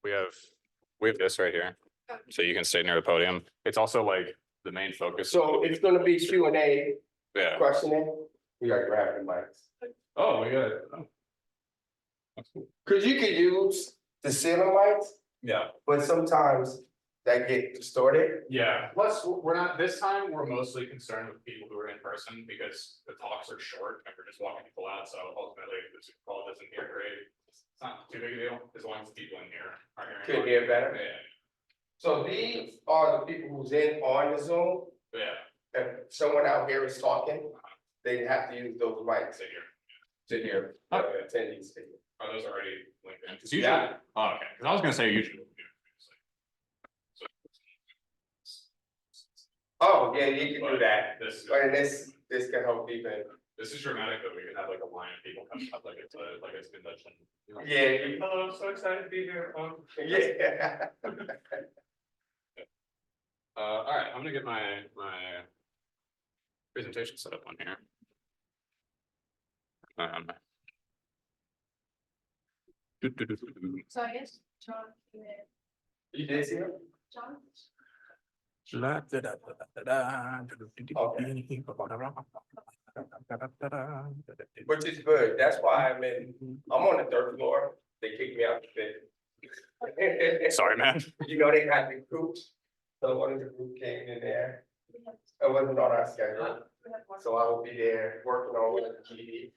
we have this right here, so you can stay near the podium. It's also like the main focus. So it's gonna be Q&A, Yeah. questioning. We gotta grab the mics. Oh, we got it. Cause you could use the ceiling lights, Yeah. but sometimes that get distorted. Yeah. Plus, we're not this time. We're mostly concerned with people who are in person because the talks are short and we're just walking people out. So ultimately, the Super Bowl doesn't hear great. It's not too big a deal as long as the people in here are hearing. Could hear better. Yeah. So these are the people who's in on the Zoom. Yeah. If someone out here is talking, they have to use those mics Sit here. to hear attendees. Are those already linked in? Because usually, oh, okay. Because I was gonna say usually. Oh, yeah, you can do that. This And this can help even. this is dramatic that we can have like a line of people coming up like it's a convention. Yeah. Oh, I'm so excited to be here. Yeah. All right, I'm gonna get my presentation set up on here. So I guess John, You did see him? John. Which is good. That's why I'm on the third floor. They kicked me out the bed. Sorry, man. You know, they had the groups. So one of the group came in there. It wasn't on our schedule. So I will be there working on one of the TV.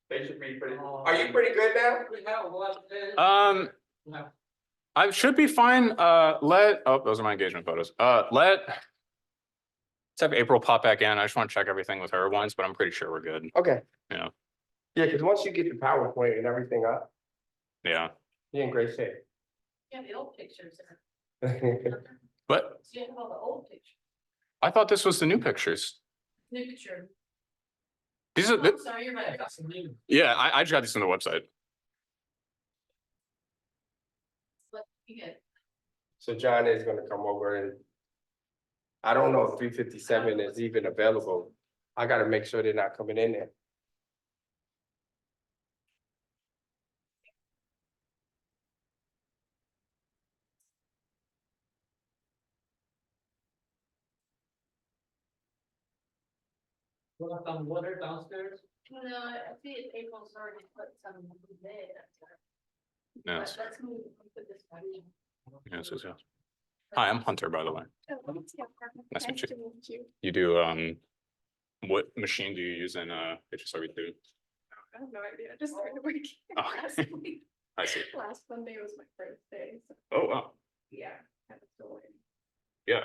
They should be pretty, are you pretty good now? I should be fine. Oh, those are my engagement photos. Let's have April pop back in. I just want to check everything with her once, but I'm pretty sure we're good. Okay. Yeah. Yeah, because once you get the PowerPoint and everything up, Yeah. you're in great shape. Yeah, the old pictures. But So you have all the old pictures. I thought this was the new pictures. New picture. These are, Oh, sorry, you're right. yeah, I just got these from the website. But you get. So John is gonna come over and I don't know if 357 is even available. I gotta make sure they're not coming in there. Water downstairs? No, I see it April's already put some there. Yes. Let's move, put this back in. Yes, yes, yes. Hi, I'm Hunter, by the way. Nice to meet you. You do, what machine do you use in HSRB II? I have no idea. I just started working Oh, last week. I see. Last Monday was my birthday. So Oh, wow. yeah, I'm still waiting. Yeah.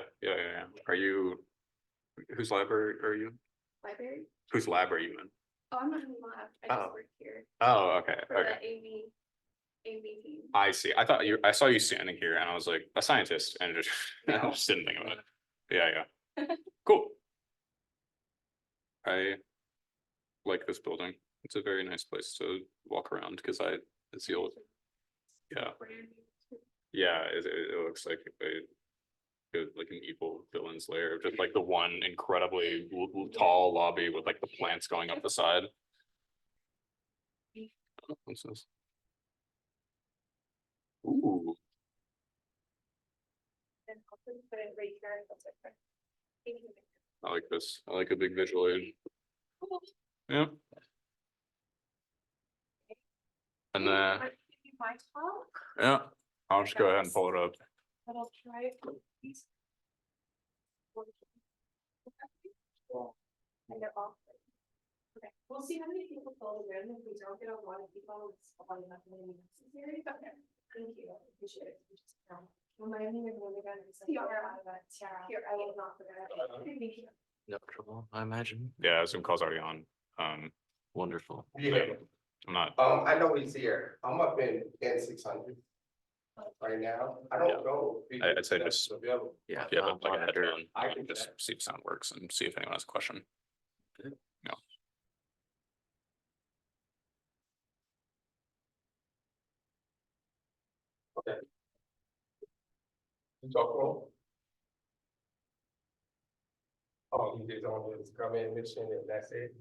Are you, whose lab are you? Library? Whose lab are you in? Oh, I'm not in the lab. I just Oh. work here Oh, okay, for okay. the AV team. I see. I saw you standing here and I was like, a scientist, and just, I just didn't think about it. Yeah. Cool. I like this building. It's a very nice place to walk around because it's the old, yeah. Brand new. Yeah, it looks like like an evil villain's lair, just like the one incredibly tall lobby with like the plants going up the side. What's this? Ooh, And I'll put it right here. That's okay. Thank you. I like this. I like a big visual aid. Yeah. And then, Might be my talk, yeah, I'll just go ahead and pull it up. but I'll try it. Please. And they're off. Okay, we'll see how many people fill the room. If we don't get a lot of people, it's probably not really necessary. Okay, thank you. I appreciate it. Remind me of when we're gonna. Tiara, I will not forget. Thank you. No trouble, I imagine. Yeah, Zoom call's already on. Wonderful. Yeah, I'm not, I know he's here. I'm up in N600 right now. I don't know. if I'd say 357 is just- available. Yeah. yeah, but like a monitor. headphone, I can just check. see if sound works and see if anyone has a question. No. You talk to him? Oh, he did on his come in mission and that's it.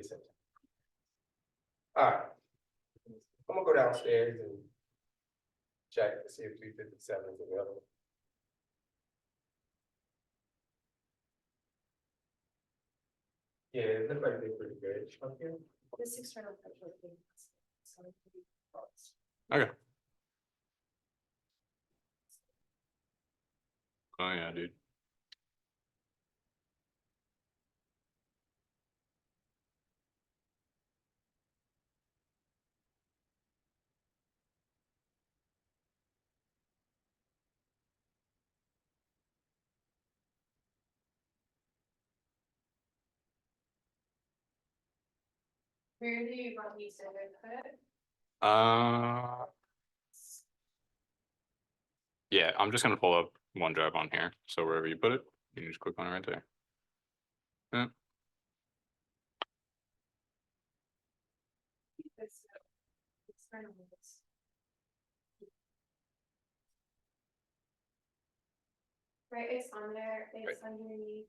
this September. Alright. I'm gonna go downstairs and check to see if 357 is available. Yeah, it looks like they're pretty good up here. This external pressure thing. So it could be false. Okay. Oh, yeah, dude. Where do you want me to put it? Yeah, I'm just gonna pull up OneDrive on here. So wherever you put it, you can just click on it right there. Yeah. It's external ones. Right, it's on there, it's underneath,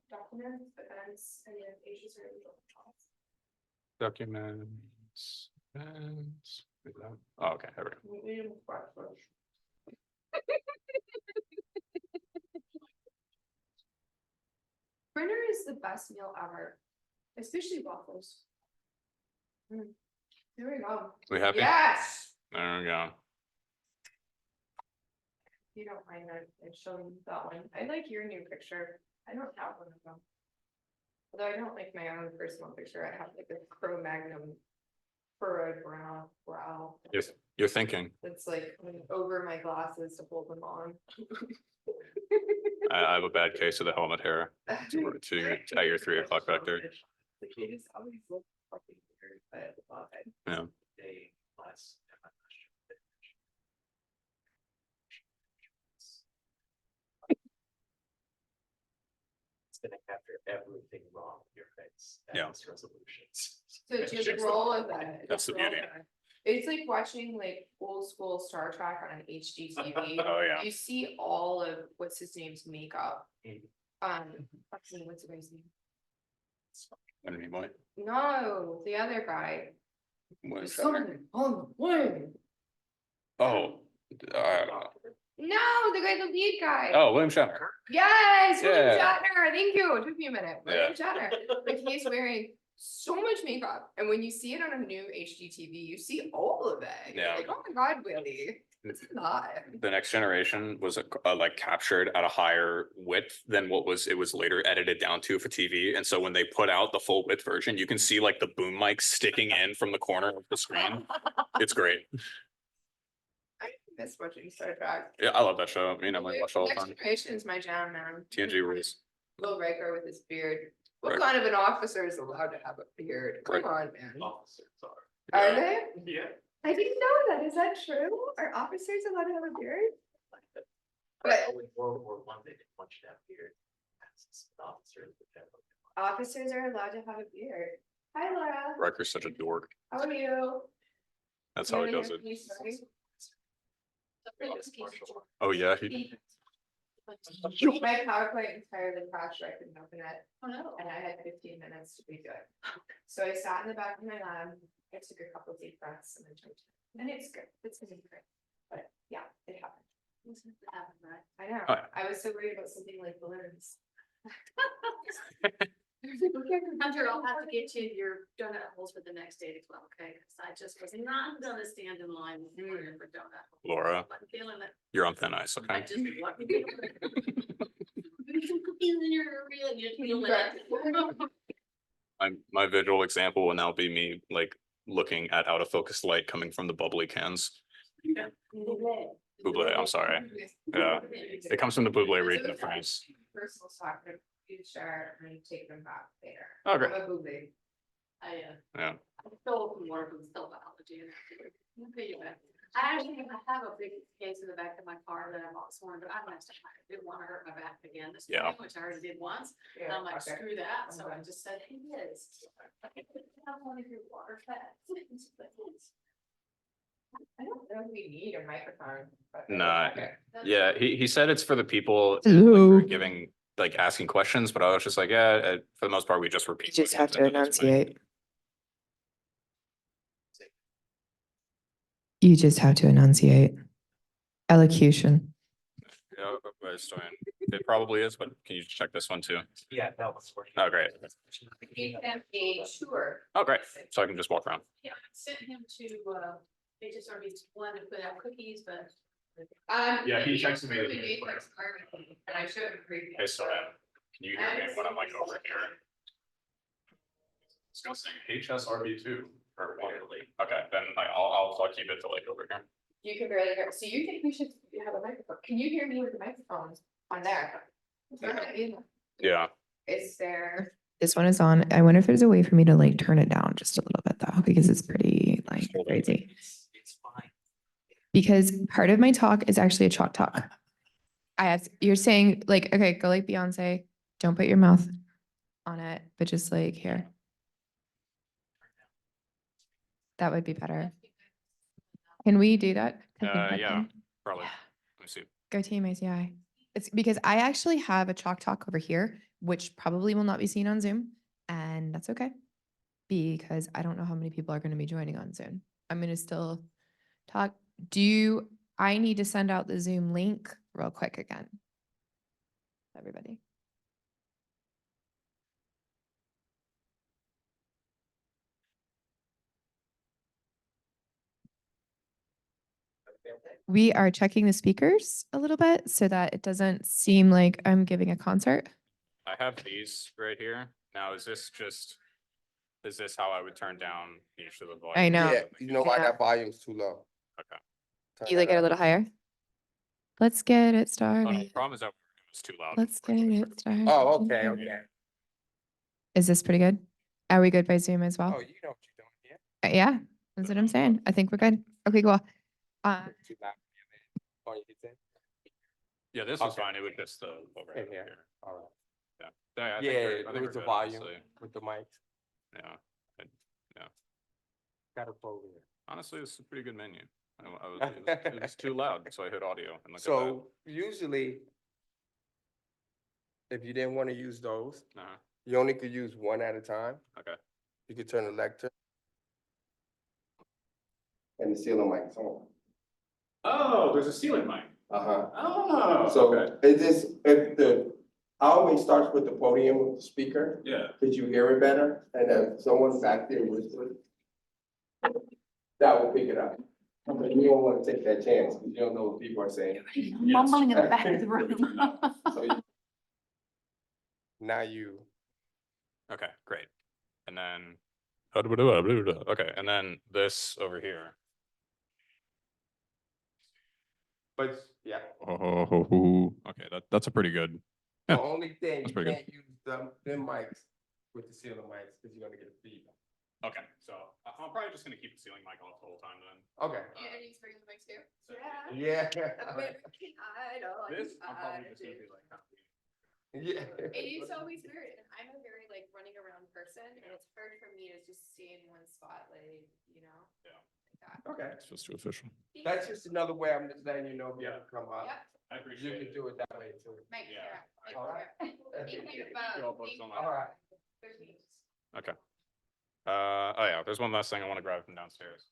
documents, events, and then HSRB Open House. Documents. Oh, okay, there we go. Printer is the best meal ever, especially waffles. There we go. We happy? Yes. There we go. You don't mind that I'm showing that one. I like your new picture. I don't have one of them. Although I don't like my own personal picture. I have like a Cro-Magnon furrowed brow. You're thinking. It's like over my glasses to hold them on. I have a bad case of the helmet hair to at your 3 o'clock back there. Like they just always look fucking weird, but I love it. Yeah. It's gonna capture everything wrong with your face. Yeah. Resolutions. So just roll with it. That's the beauty. It's like watching like old school Star Trek on an HGTV. Oh, yeah. You see all of what's his name's makeup. What's the guy's name? Underneath what? No, the other guy. What is that? Something on the plane. Oh, No, the guy, the lead guy. oh, William Shatner. Yes, William Yeah. Shatner. Thank you. It took me a minute. William Yeah. Shatner. Like he's wearing so much makeup, and when you see it on a new HGTV, you see all of it. You're Yeah. like, oh my god, Willie. It's not. The Next Generation was like captured at a higher width than what it was later edited down to for TV. And so when they put out the full width version, you can see like the boom mic sticking in from the corner of the screen. It's great. I miss watching Star Trek. Yeah, I love that show. You know, I watch all the Next time. Generation is my jam, man. TNG rules. Will Riker with his beard. What Right. kind of an officer is allowed to have a beard? Come Right. on, man. Officers are. Are they? Yeah. I didn't know that. Is that true? Are officers allowed to have a beard? But In World War I, they didn't want you to have beard. Officers. officers are allowed to have a beard. Hi, Laura. Riker's such a dork. How are you? That's You how he wanna does hear it. a funny story? Oh, yeah. He, My PowerPoint entirely crashed. I couldn't open it. Oh, no. And I had 15 minutes to redo it. So I sat in the back of my lab, I took a couple deep breaths and then jumped in. And it's good, it's gonna be great, but yeah, it happened. I know, Oh, yeah. I was so worried about something like balloons. Hunter, I'll have to get you your donut holes for the next date as well, okay? Cause I just was not gonna stand in line for donut. holes. Laura, I'm feeling it. you're on thin ice, I okay? just want to feel it. There's some cookies in your area and you feel it. My visual example will now be me like looking at out of focus light coming from the bubbly cans. Buble, I'm sorry. Yeah. It comes from the buble region of France. Personal stock, but you share and take them back later. Okay. I'm a boobie. Yeah. I'm still open more from cell biology. I actually have a big case in the back of my car that I bought this morning, but I didn't want to hurt my back again this Yeah. morning, which I already did once. And I'm like, Okay. screw that. So I Okay. just said, hey, Liz, I don't want to hear water fat. I don't know if we need a microphone. but- Nah. Okay. Yeah, he said it's for the people like, who are giving like asking questions, but I was just like, yeah, for the most part, we just repeat. You just what have comes to into this meeting. enunciate. You just have to enunciate. Elocution. Yeah, I was doing- it probably is, but can you check this one too? Yeah, that was working. Oh, great. Gave them a tour. Oh, great. So I can just walk around. Yeah, I sent him to, HSRB one to put out cookies, but. Yeah, he texted me that We he made was like Spartan, and I showed him preview. Hey, so can you hear me when I'm like over here? It's gonna say HSRB two or one. Okay, then I'll keep it to like over here. You can barely hear, so you think we should have a microphone? Can you hear me with the microphone on there? Yeah. Is there? This one is on. I wonder if there's a way for me to like turn it down just a little bit though, because it's pretty like Hold on. crazy. It's fine. Because part of my talk is actually a chalk talk. You're saying like, okay, go like Beyonce, don't put your mouth on it, but just like here. That would be better. Can we do that? Can we cut Yeah, them? probably. Yeah. Let me see. Go Team ICI. It's because I actually have a chalk talk over here, which probably will not be seen on Zoom, and that's okay. Because I don't know how many people are going to be joining on Zoom. I'm going to still talk. I need to send out the Zoom link real quick again. Everybody. We are checking the speakers a little bit so that it doesn't seem like I'm giving a concert. I have these right here. Now, is this how I would turn down each of the volume? I know. Yeah, you know why Yeah. that volume's too low? Okay. Turn You like that it a up. little higher? Let's get it Oh, no, started. the problem is that it's too loud. Let's get it started. Oh, okay, okay. Is this pretty good? Are we good by Zoom as well? Oh, you know what you're doing here. Yeah, that's what I'm saying. I think we're good. Okay, cool. Too loud. Oh, you did? Yeah, this was Okay. fine. It was just the overhead In here. here. All right. Yeah, I think Yeah, we're- I it think was we're the good, volume honestly. with the mics. Yeah. Got it over here. Honestly, this is a pretty good menu. It was too loud, so I hit audio and look at that. So usually, if you didn't want to use those, you only could use one at a time. Okay. You could turn the lectern. And the ceiling mic's on. Oh, there's a ceiling mic. Uh-huh. Oh, So I always starts with the podium with the speaker, Yeah. because you hear it better, and then someone back there whispers. That will pick it up. But you don't want to take that chance, because you don't know what people are saying. Mumbling in the back of the room. So now you. Okay, great. And then, okay, and then this over here. But yeah, Oh, okay, that's a pretty good. the Yeah, only thing, that's you pretty can't use them mics with the ceiling mics, because you're gonna get feedback. Okay, so I'm probably just gonna keep the ceiling mic off the whole time then. Okay. Yeah, he's bringing the mics too. So- Yeah. I don't. This, I'm probably just gonna be like. Yeah. It is always weird, and I'm a very like running around person, and it's hard for me to just stay in one spot, like, you know? Yeah. Like that. Okay, It's just too official. that's just another way I'm just letting you know if you ever come up. Yep, I You appreciate can it. do it that way too. make Yeah. sure. Make All right. sure. Thank you You're all both. both on All right. There's me. Okay. Oh yeah, there's one last thing I want to grab from downstairs.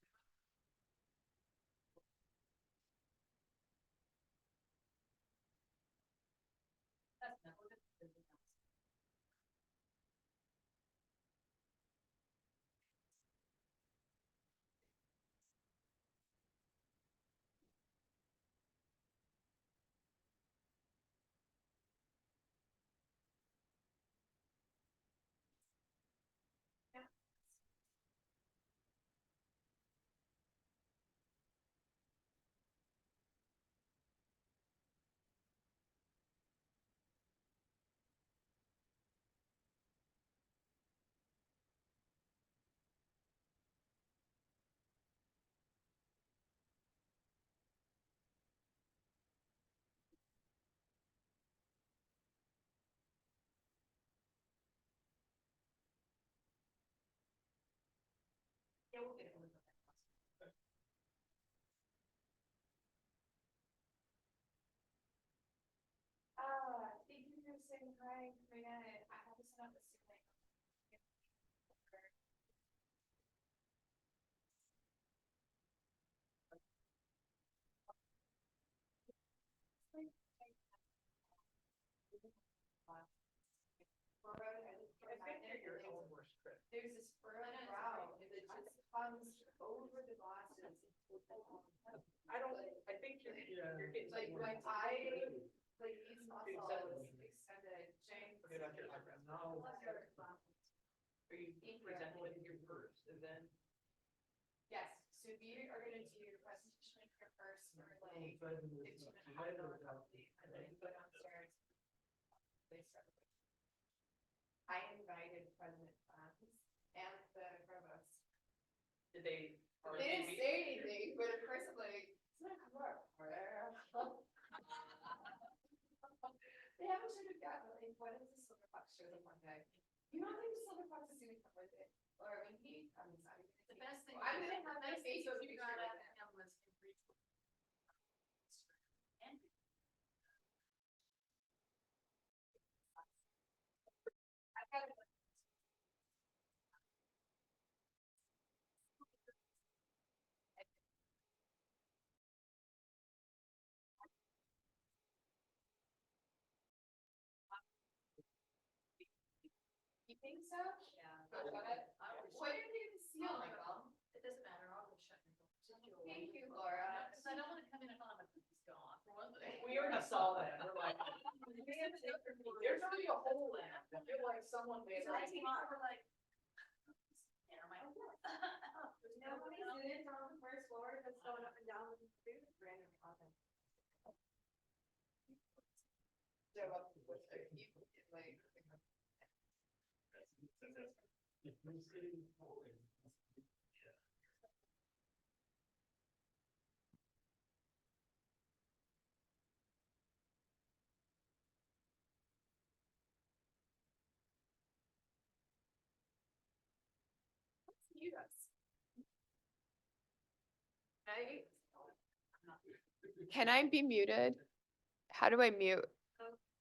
Hi, Karina, I have this on the ceiling. There's this furrow brow that just comes over the glasses. I think you're getting. Like my eye, like these muscles extended, Jane. Are you presenting with your first and then? Yes, so we are gonna do your presentation here first for like 15 minutes, and then go downstairs. I invited President Franz and the provost. Did they? They didn't say anything, but at first I'm like, it's not come up. They haven't showed it yet, but like, what if the silver fox shows up one day? You don't think the silver fox is gonna come with it? Or I mean, I'm sorry. The best thing. I'm gonna have my the best thing Facebook to picture figure out with it. him was in brief. And I've got it. You think so? yeah. Got it? I would What shut- are they in the ceiling? It doesn't matter, I'll go shut your door. Thank you, Laura. Because I don't want to come in and find my cookies gone, for one thing. We already saw that, we're like, there's already a hole in it, I feel like someone made. So I came out, we're like. Yeah, my. Nobody's in it on the first floor that's going up and down with food, random content. Show up with their people, like. Let's mute us. Can I be muted? How do I mute?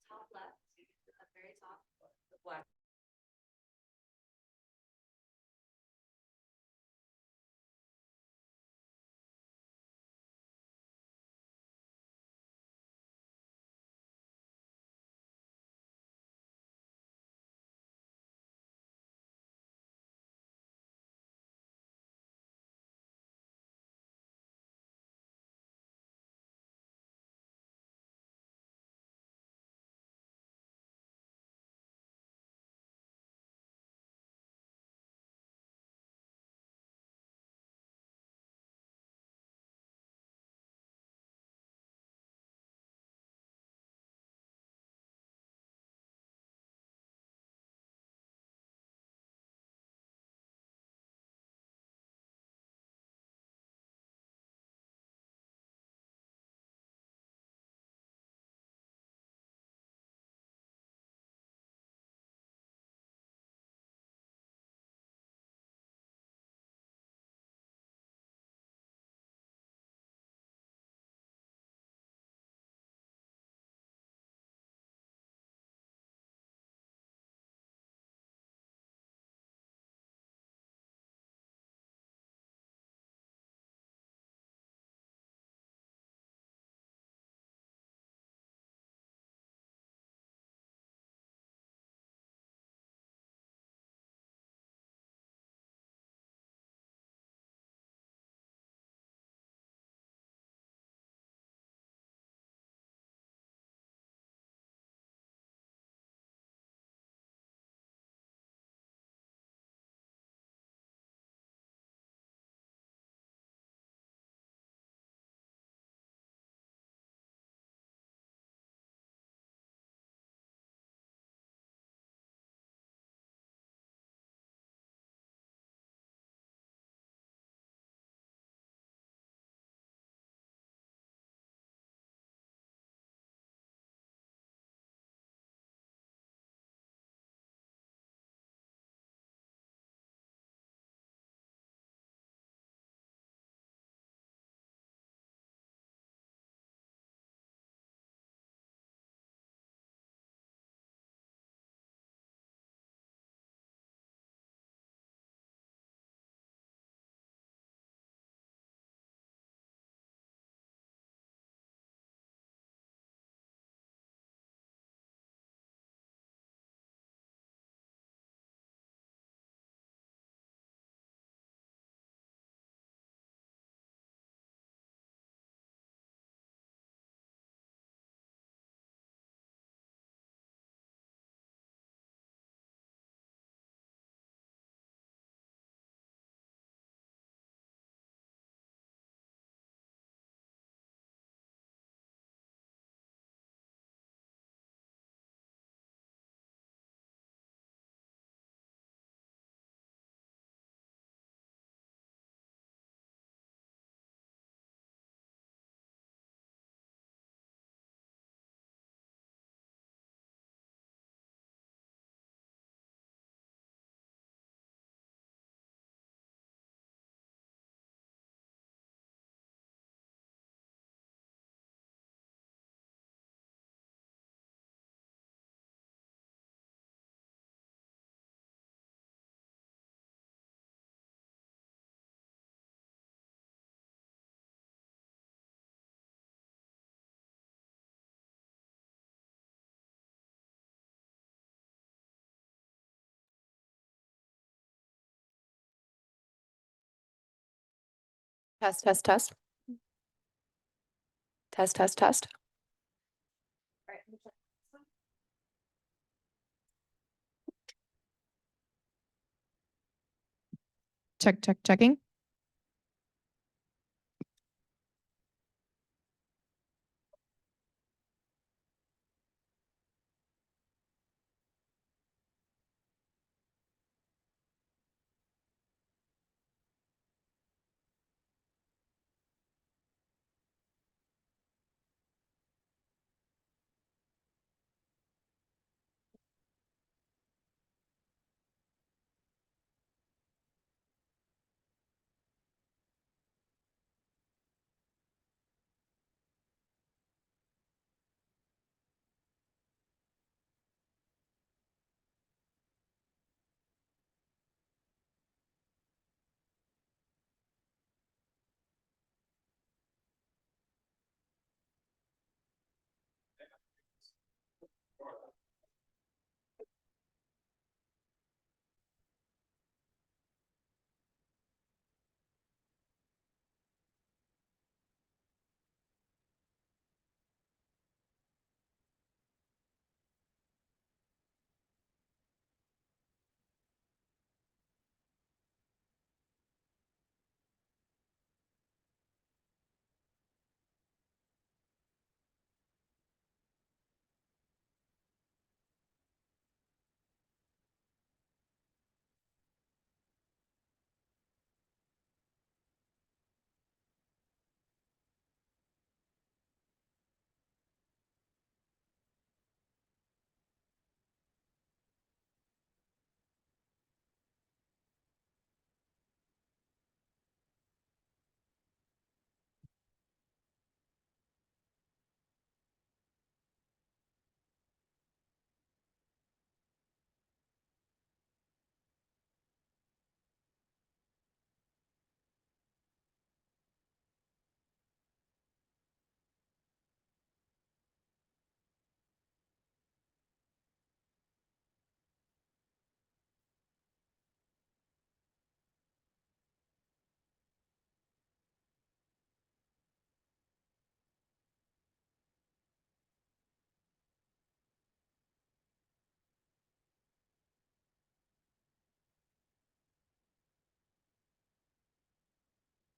Top left, at the very top. The black Test, test, test. Test, test, test. Alright, let me check this one. Check, check, checking.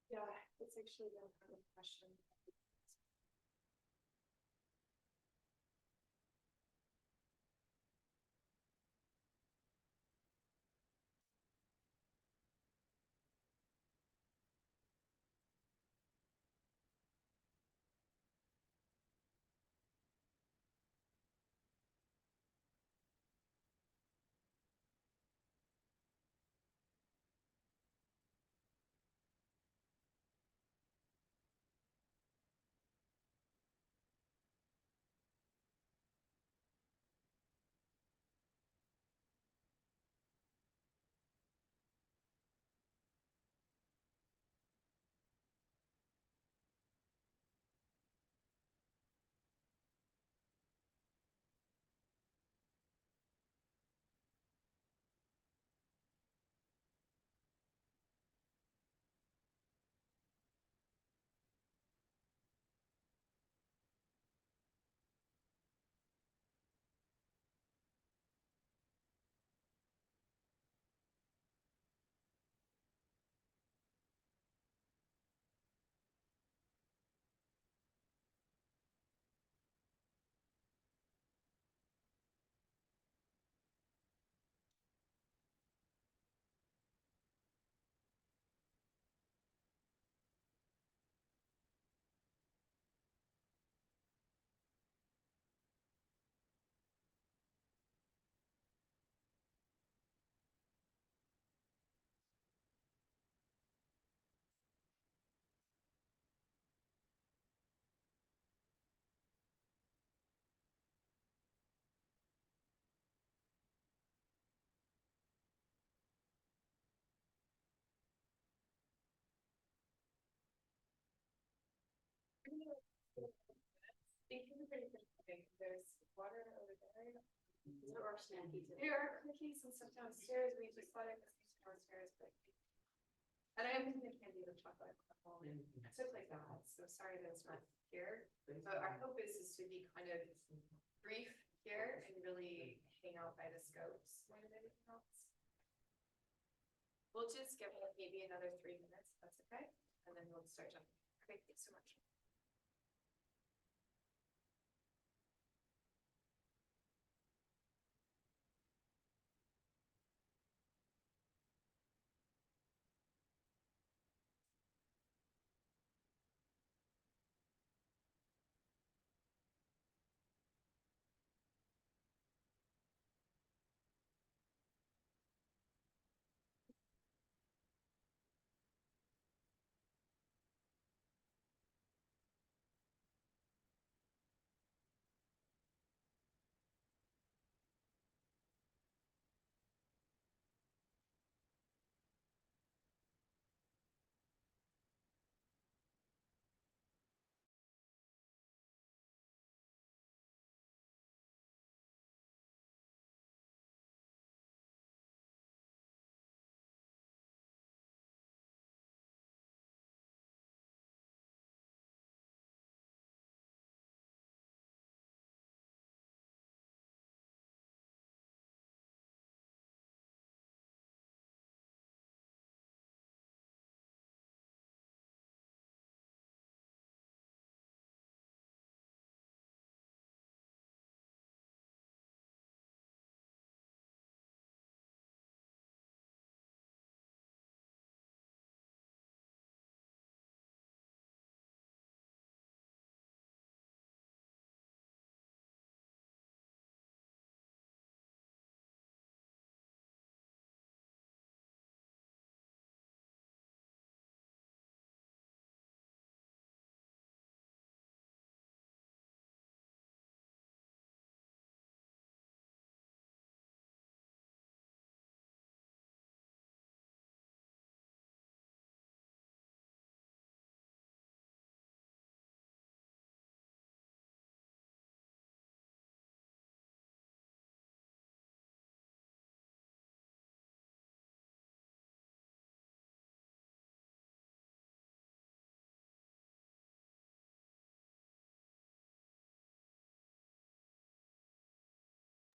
Yeah, it's actually been kind of a question. There's water over there. There are snackies. There are cookies and stuff downstairs. We just thought it was downstairs, but And I am going to candy the chocolate and stuff like that, so sorry that it's not here. But our hope is to be kind of brief here and really hang out by the scopes more than anything else. We'll just give it maybe another 3 minutes, if that's okay, and then we'll start jumping. Okay, thanks so much.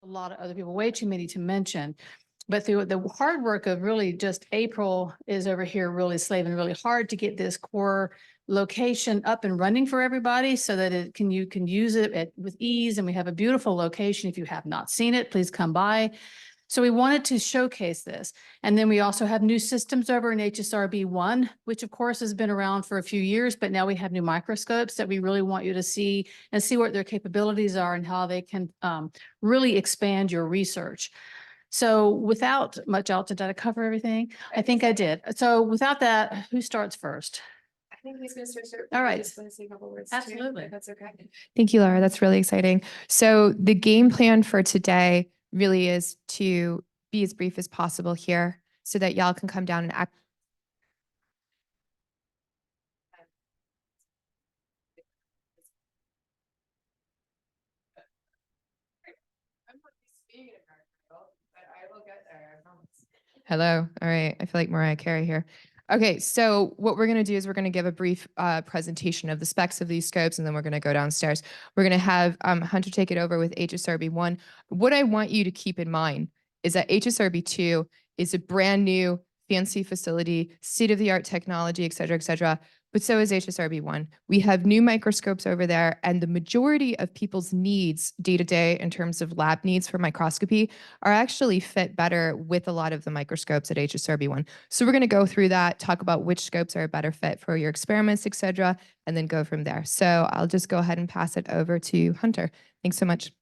A lot of other people, way too many to mention. But through the hard work of really just April is over here really slaving really hard to get this core location up and running for everybody so that you can use it with ease. And we have a beautiful location. If you have not seen it, please come by. So we wanted to showcase this. And then we also have new systems over in HSRB I, which of course has been around for a few years, but now we have new microscopes that we really want you to see and see what their capabilities are and how they can really expand your research. So without much else, did I cover everything? I think I did. So without that, who starts first? I think he's going to start. All right. I just want to say a couple words. too, Absolutely. if that's okay. Thank you, Laura. That's really exciting. So the game plan for today really is to be as brief as possible here so that y'all can come down and act. I'm not speaking in America, but I will get there, I promise. Hello. All right. I feel like Mariah Carey here. Okay. So what we're going to do is we're going to give a brief presentation of the specs of these scopes, and then we're going to go downstairs. We're going to have Hunter take it over with HSRB I. What I want you to keep in mind is that HSRB II is a brand new fancy facility, state-of-the-art technology, et cetera, but so is HSRB I. We have new microscopes over there, and the majority of people's needs day to day in terms of lab needs for microscopy are actually fit better with a lot of the microscopes at HSRB I. So we're going to go through that, talk about which scopes are a better fit for your experiments, et cetera, and then go from there. So I'll just go ahead and pass it over to Hunter. Thanks so much.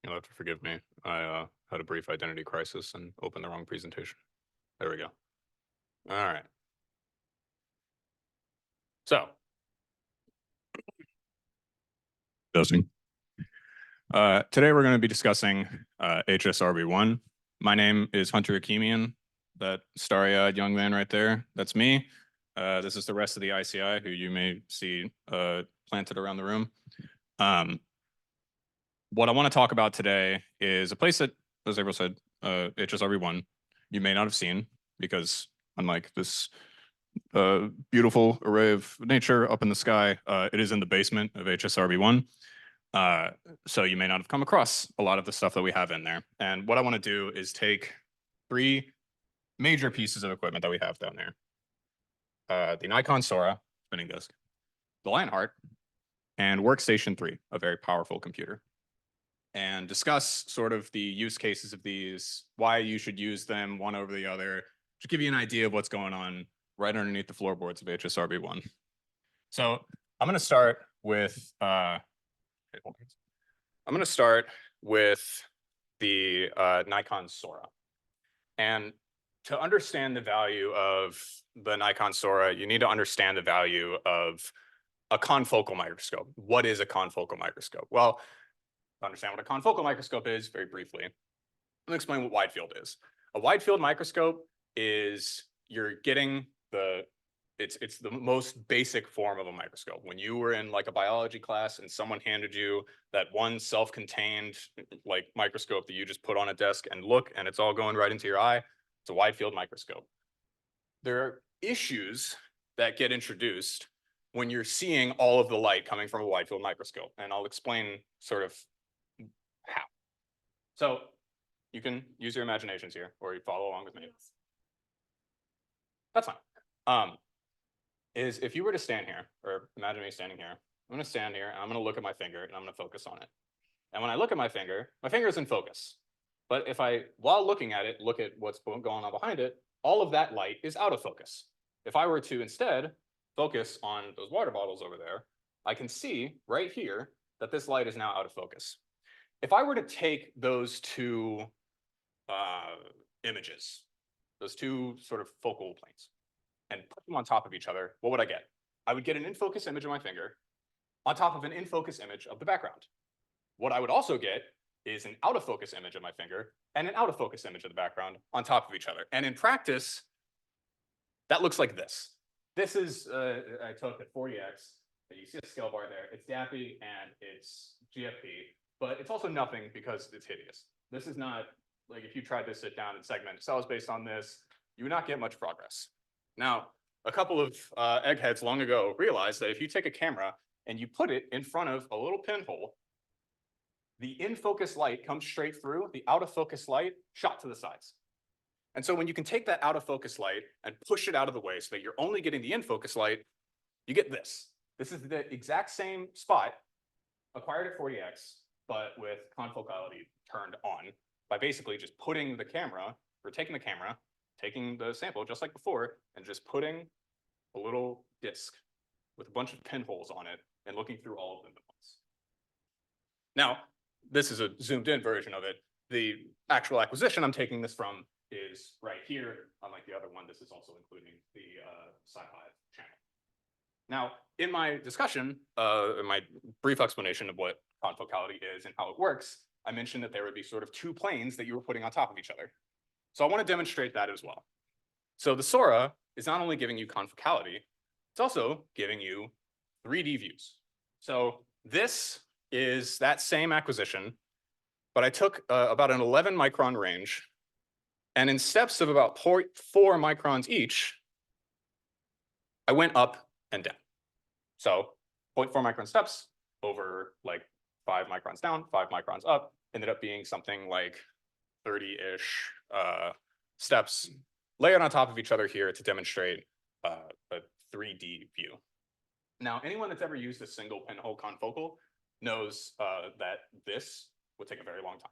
You'll have to forgive me. I had a brief identity crisis and opened the wrong presentation. There we go. All right. So. Dosing. Today we're going to be discussing HSRB I. My name is Hunter Akimian, that starry-eyed young man right there. That's me. This is the rest of the ICI who you may see planted around the room. What I want to talk about today is a place that, as April said, HSRB I, you may not have seen because unlike this beautiful array of nature up in the sky, it is in the basement of HSRB I. So you may not have come across a lot of the stuff that we have in there. And what I want to do is take 3 major pieces of equipment that we have down there. The Nikon Sora spinning disc, the Lionheart, and Workstation 3, a very powerful computer, and discuss sort of the use cases of these, why you should use them one over the other, to give you an idea of what's going on right underneath the floorboards of HSRB I. So I'm going to start with the Nikon Sora. And to understand the value of the Nikon Sora, you need to understand the value of a confocal microscope. What is a confocal microscope? Well, to understand what a confocal microscope is, very briefly, let me explain what wide field is. A wide field microscope is you're getting it's the most basic form of a microscope. When you were in like a biology class and someone handed you that one self-contained like microscope that you just put on a desk and look, and it's all going right into your eye, it's a wide field microscope. There are issues that get introduced when you're seeing all of the light coming from a wide field microscope, and I'll explain sort of how. So you can use your imaginations here, or you follow along with me. That's fine. Is if you were to stand here, or imagine me standing here, I'm going to stand here and I'm going to look at my finger and I'm going to focus on it. And when I look at my finger is in focus. But if I, while looking at it, look at what's going on behind it, all of that light is out of focus. If I were to instead focus on those water bottles over there, I can see right here that this light is now out of focus. If I were to take those 2 images, those 2 sort of focal planes, and put them on top of each other, what would I get? I would get an in-focus image of my finger on top of an in-focus image of the background. What I would also get is an out-of-focus image of my finger and an out-of-focus image of the background on top of each other. And in practice, that looks like this. This is, I took at 40x, you see a scale bar there. It's DAPI and it's GFP, but it's also nothing because it's hideous. This is not, like if you tried to sit down and segment cells based on this, you would not get much progress. Now, a couple of eggheads long ago realized that if you take a camera and you put it in front of a little pinhole, the in-focus light comes straight through, the out-of-focus light shot to the sides. And so when you can take that out-of-focus light and push it out of the way so that you're only getting the in-focus light, you get this. This is the exact same spot acquired at 40x, but with confocality turned on by basically just putting the camera, or taking the camera, taking the sample just like before, and just putting a little disc with a bunch of pinholes on it and looking through all of them at once. Now, this is a zoomed in version of it. The actual acquisition I'm taking this from is right here. Unlike the other one, this is also including the sci-fi channel. Now, in my discussion, in my brief explanation of what confocality is and how it works, I mentioned that there would be sort of 2 planes that you were putting on top of each other. So I want to demonstrate that as well. So the Sora is not only giving you confocality, it's also giving you 3D views. So this is that same acquisition, but I took about an 11 micron range, and in steps of about 0.4 microns each, I went up and down. So 0.4 micron steps over like 5 microns down, 5 microns up, ended up being something like 30-ish steps layered on top of each other here to demonstrate a 3D view. Now, anyone that's ever used a single pinhole confocal knows that this would take a very long time,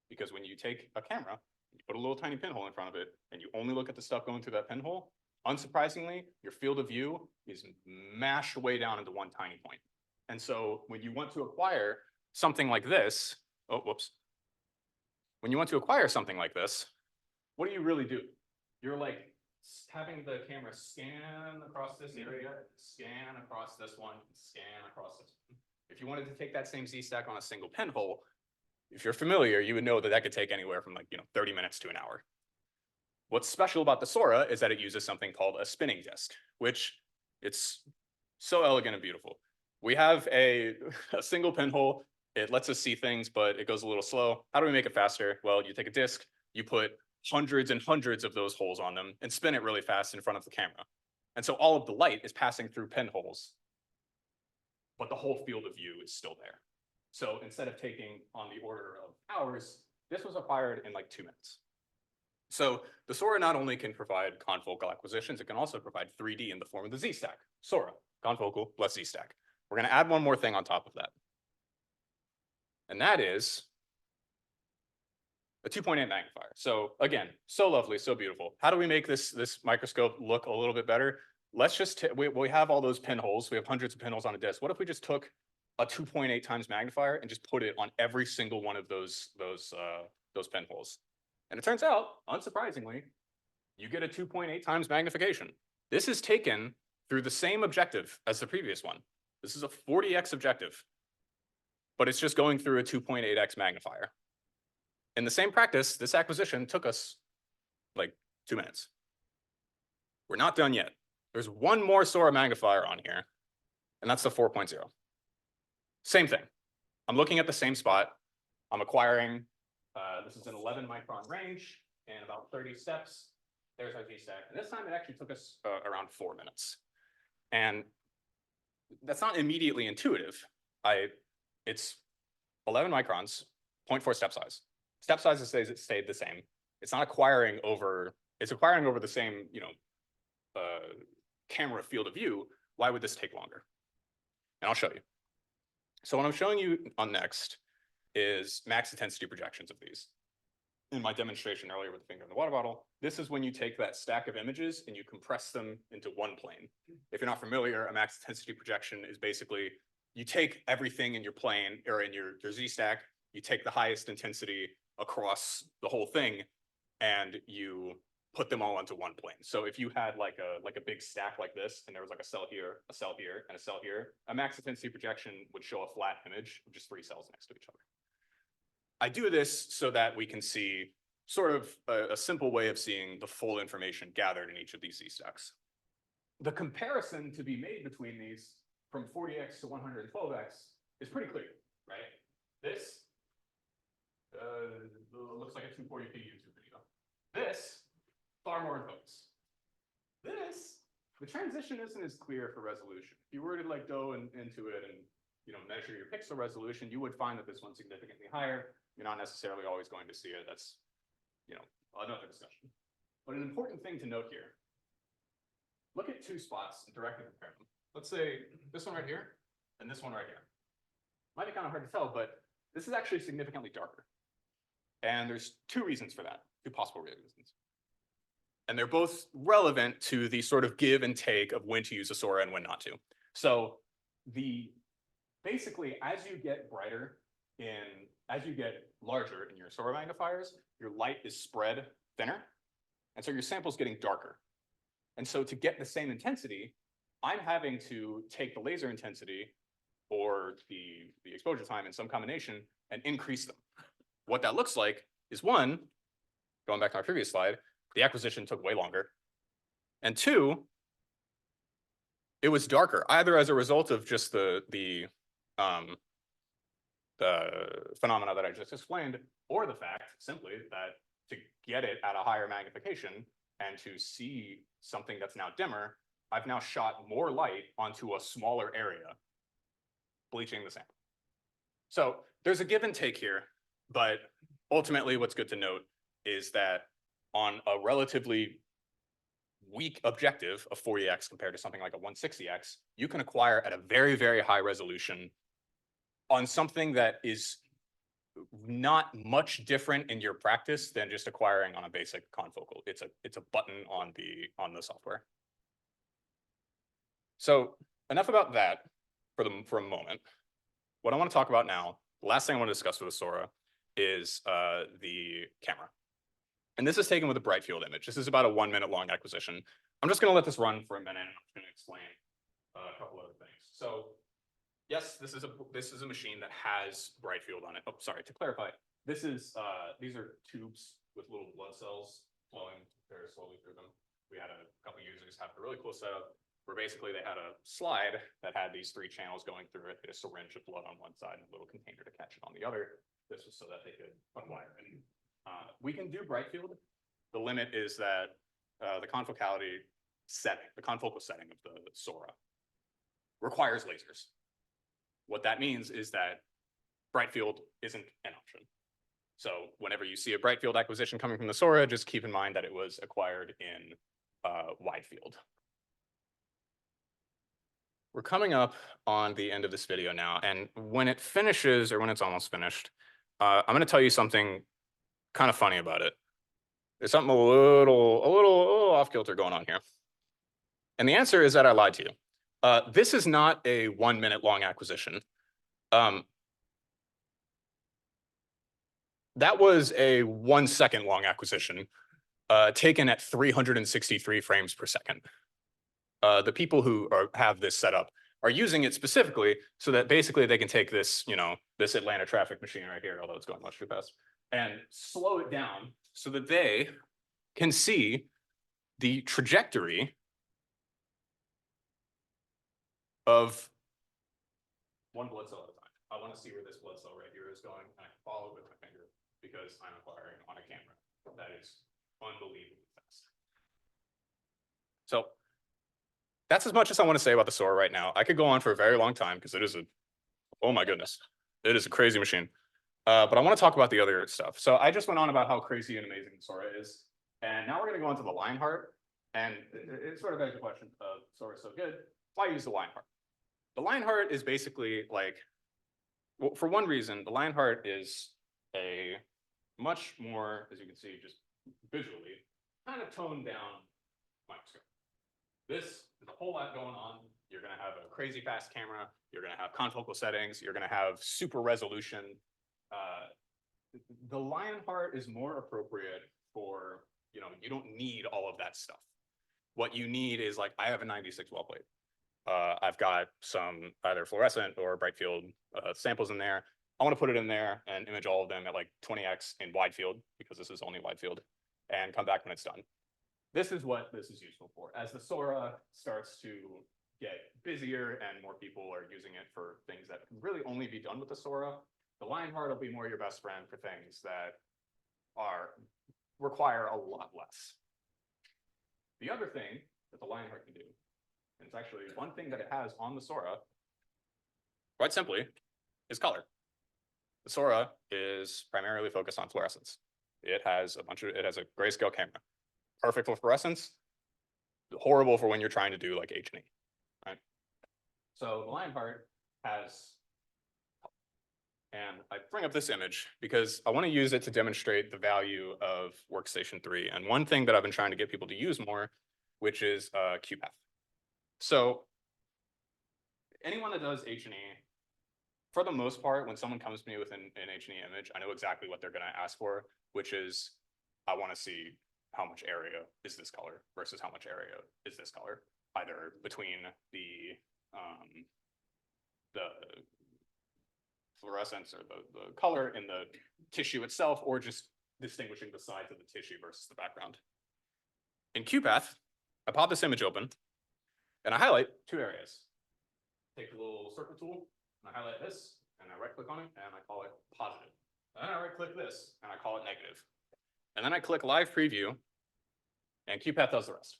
because when you take a camera, you put a little tiny pinhole in front of it, and you only look at the stuff going through that pinhole, unsurprisingly, your field of view is mashed way down into one tiny point. And so when you want to acquire something like this, oh, whoops. When you want to acquire something like this, what do you really do? You're like having the camera scan across this area, scan across this one, scan across this one. If you wanted to take that same Z-stack on a single pinhole, if you're familiar, you would know that that could take anywhere from like, 30 minutes to an hour. What's special about the Sora is that it uses something called a spinning disk, which it's so elegant and beautiful. We have a single pinhole. It lets us see things, but it goes a little slow. How do we make it faster? Well, you take a disk, you put hundreds and hundreds of those holes on them and spin it really fast in front of the camera. And so all of the light is passing through pinholes, but the whole field of view is still there. So instead of taking on the order of hours, this was acquired in like 2 minutes. So the Sora not only can provide confocal acquisitions, it can also provide 3D in the form of the Z-stack. Sora, confocal plus Z-stack. We're going to add one more thing on top of that. And that is a 2.8 magnifier. So again, so lovely, so beautiful. How do we make this microscope look a little bit better? Let's just, we have all those pinholes. We have hundreds of pinholes on a disk. What if we just took a 2.8 times magnifier and just put it on every single one of those pinholes? And it turns out, unsurprisingly, you get a 2.8 times magnification. This is taken through the same objective as the previous one. This is a 40x objective, but it's just going through a 2.8x magnifier. In the same practice, this acquisition took us like 2 minutes. We're not done yet. There's one more Sora magnifier on here, and that's the 4.0. Same thing. I'm looking at the same spot. I'm acquiring, this is an 11 micron range and about 30 steps. There's our Z-stack. And this time it actually took us around 4 minutes. And that's not immediately intuitive. It's 11 microns, 0.4 step size. Step size stayed the same. It's not acquiring over, it's acquiring over the same, camera field of view. Why would this take longer? And I'll show you. So what I'm showing you on next is max intensity projections of these. In my demonstration earlier with the finger in the water bottle, this is when you take that stack of images and you compress them into one plane. If you're not familiar, a max intensity projection is basically you take everything in your plane or in your Z-stack, you take the highest intensity across the whole thing and you put them all onto one plane. So if you had like a big stack like this and there was like a cell here, a cell here, and a cell here, a max intensity projection would show a flat image of just 3 cells next to each other. I do this so that we can see sort of a simple way of seeing the full information gathered in each of these Z-stacks. The comparison to be made between these from 40x to 112x is pretty clear, right? This looks like a 240p YouTube video. This, far more in focus. This, the transition isn't as clear for resolution. If you were to like go into it and measure your pixel resolution, you would find that this one's significantly higher. You're not necessarily always going to see it. That's another discussion. But an important thing to note here, look at 2 spots and directly compare them. Let's say this one right here and this one right here. Might be kind of hard to tell, but this is actually significantly darker. And there's 2 reasons for that, 2 possible reasons. And they're both relevant to the sort of give and take of when to use a Sora and when not to. So basically, as you get brighter as you get larger in your Sora magnifiers, your light is spread thinner. And so your sample's getting darker. And so to get the same intensity, I'm having to take the laser intensity or the exposure time in some combination and increase them. What that looks like is 1, going back to my previous slide, the acquisition took way longer. And 2, it was darker, either as a result of just the phenomena that I just explained, or the fact simply that to get it at a higher magnification and to see something that's now dimmer, I've now shot more light onto a smaller area, bleaching the sample. So there's a give and take here, but ultimately what's good to note is that on a relatively weak objective of 40x compared to something like a 160x, you can acquire at a very, very high resolution on something that is not much different in your practice than just acquiring on a basic confocal. It's a button on the software. So enough about that for a moment. What I want to talk about now, the last thing I want to discuss with the Sora is the camera. And this is taken with a bright field image. This is about a 1 minute long acquisition. I'm just going to let this run for a minute. I'm just going to explain a couple other things. So yes, this is a machine that has bright field on it. Oh, sorry, to clarify, these are tubes with little blood cells flowing very slowly through them. We had a couple users have a really cool setup where basically they had a slide that had these 3 channels going through it, a syringe of blood on one side and a little container to catch it on the other. This was so that they could unwire it. We can do bright field. The limit is that the confocality setting, the confocal setting of the SORA requires lasers. What that means is that bright field isn't an option. So whenever you see a bright field acquisition coming from the SORA, just keep in mind that it was acquired in wide field. We're coming up on the end of this video now, and when it finishes, or when it's almost finished, I'm going to tell you something kind of funny about it. There's something a little off kilter going on here. And the answer is that I lied to you. This is not a 1 minute long acquisition. That was a 1 second long acquisition taken at 363 frames per second. The people who have this set up are using it specifically so that basically they can take this, this Atlanta traffic machine right here, although it's going much too fast, and slow it down so that they can see the trajectory of one blood cell at a time. I want to see where this blood cell right here is going, and I can follow it with my finger because I'm acquiring on a camera. That is unbelievably fast. So that's as much as I want to say about the SORA right now. I could go on for a very long time because it is oh my goodness, it is a crazy machine. But I want to talk about the other stuff. So I just went on about how crazy and amazing the SORA is. And now we're going to go into the Lionheart. And it sort of begs the question of SORA is so good, why use the Lionheart? The Lionheart is basically like, well, for one reason, the Lionheart is a much more, as you can see, just visually, kind of toned down microscope. This is a whole lot going on. You're going to have a crazy fast camera. You're going to have confocal settings. You're going to have super resolution. The Lionheart is more appropriate for, you don't need all of that stuff. What you need is like, I have a 96 well plate. I've got some either fluorescent or bright field samples in there. I want to put it in there and image all of them at like 20x in wide field, because this is only wide field, and come back when it's done. This is what this is useful for. As the SORA starts to get busier and more people are using it for things that can really only be done with the SORA, the Lionheart will be more your best friend for things that require a lot less. The other thing that the Lionheart can do, and it's actually one thing that it has on the SORA, quite simply, is color. The SORA is primarily focused on fluorescence. It has a grayscale camera. Perfect for fluorescence, horrible for when you're trying to do like H&E, right? So the Lionheart has, and I bring up this image because I want to use it to demonstrate the value of Workstation 3. And one thing that I've been trying to get people to use more, which is QPath. So anyone that does H&E, for the most part, when someone comes to me with an H&E image, I know exactly what they're going to ask for, which is, I want to see how much area is this color versus how much area is this color, either between the fluorescence or the color in the tissue itself, or just distinguishing the sides of the tissue versus the background. In QPath, I pop this image open and I highlight 2 areas. Take the little circle tool and I highlight this and I right click on it and I call it positive. And then I right click this and I call it negative. And then I click live preview and QPath does the rest.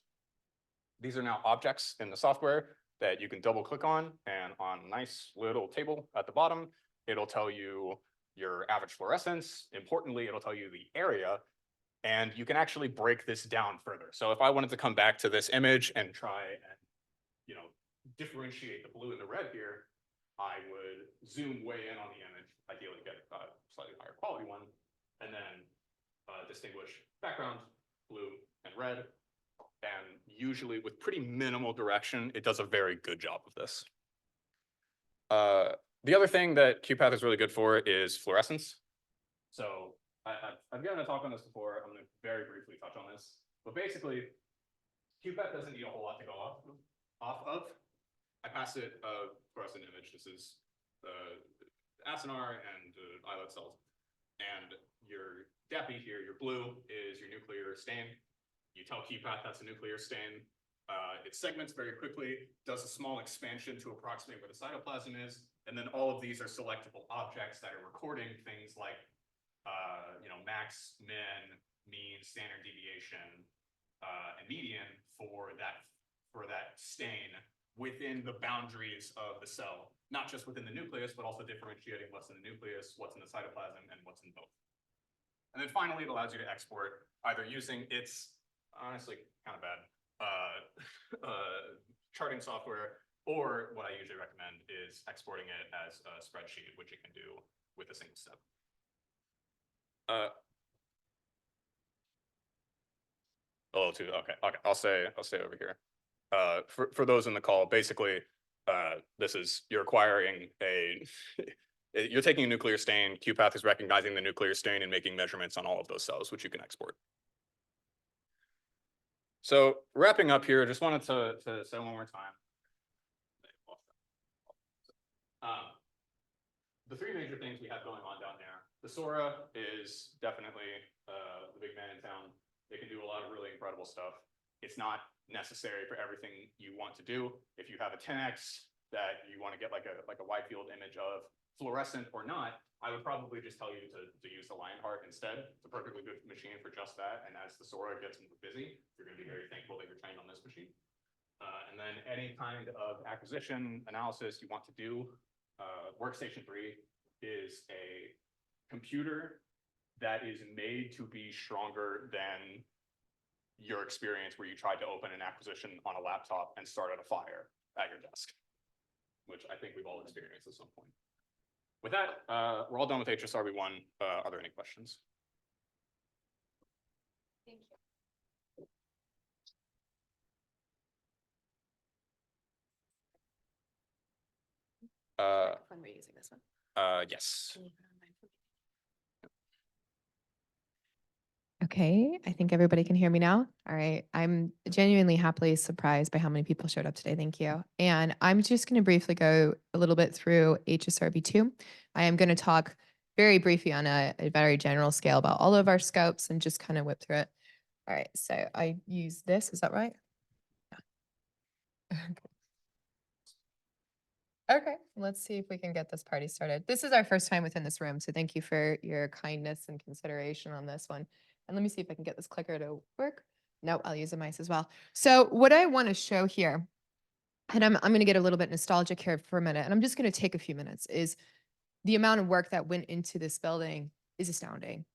These are now objects in the software that you can double click on, and on a nice little table at the bottom, it'll tell you your average fluorescence. Importantly, it'll tell you the area, and you can actually break this down further. So if I wanted to come back to this image and try and, differentiate the blue and the red here, I would zoom way in on the image, ideally get a slightly higher quality one, and then distinguish background, blue and red. And usually with pretty minimal direction, it does a very good job of this. The other thing that QPath is really good for is fluorescence. So I've given a talk on this before. I'm going to very briefly touch on this. But basically, QPath doesn't need a whole lot to go off of. I pass it a fluorescent image. This is acinar and islet cells. And your DAPI here, your blue is your nuclear stain. You tell QPath that's a nuclear stain. It segments very quickly, does a small expansion to approximate where the cytoplasm is, and then all of these are selectable objects that are recording things like, max, min, mean, standard deviation, and median for that stain within the boundaries of the cell, not just within the nucleus, but also differentiating what's in the nucleus, what's in the cytoplasm, and what's in both. And then finally, it allows you to export either using its honestly kind of bad charting software, or what I usually recommend is exporting it as a spreadsheet, which you can do with a single step. Okay. I'll stay over here. For those in the call, basically, you're acquiring you're taking a nuclear stain. QPath is recognizing the nuclear stain and making measurements on all of those cells, which you can export. So wrapping up here, I just wanted to say one more time. The three major things we have going on down there. The Sora is definitely the big man in town. They can do a lot of really incredible stuff. It's not necessary for everything you want to do. If you have a 10X that you want to get like a wide field image of, fluorescent or not, I would probably just tell you to use the Lionheart instead. It's a perfectly good machine for just that. And as the Sora gets more busy, you're going to be very thankful that you're trained on this machine. And then any kind of acquisition analysis you want to do, Workstation 3 is a computer that is made to be stronger than your experience where you tried to open an acquisition on a laptop and started a fire at your desk, which I think we've all experienced at some point. With that, we're all done with HSRB I. Are there any questions? Thank you. When we're using this one. Yes. Can you put on mine for me? Okay, I think everybody can hear me now. All right, I'm genuinely happily surprised by how many people showed up today. Thank you. And I'm just going to briefly go a little bit through HSRB II. I am going to talk very briefly on a very general scale about all of our scopes and just kind of whip through it. All right, so I use this, is that right? Yeah. Okay, let's see if we can get this party started. This is our first time within this room, so thank you for your kindness and consideration on this one. And let me see if I can get this clicker to work. No, I'll use a mice as well. So what I want to show here, and I'm going to get a little bit nostalgic here for a minute, and I'm just going to take a few minutes, is the amount of work that went into this building is astounding.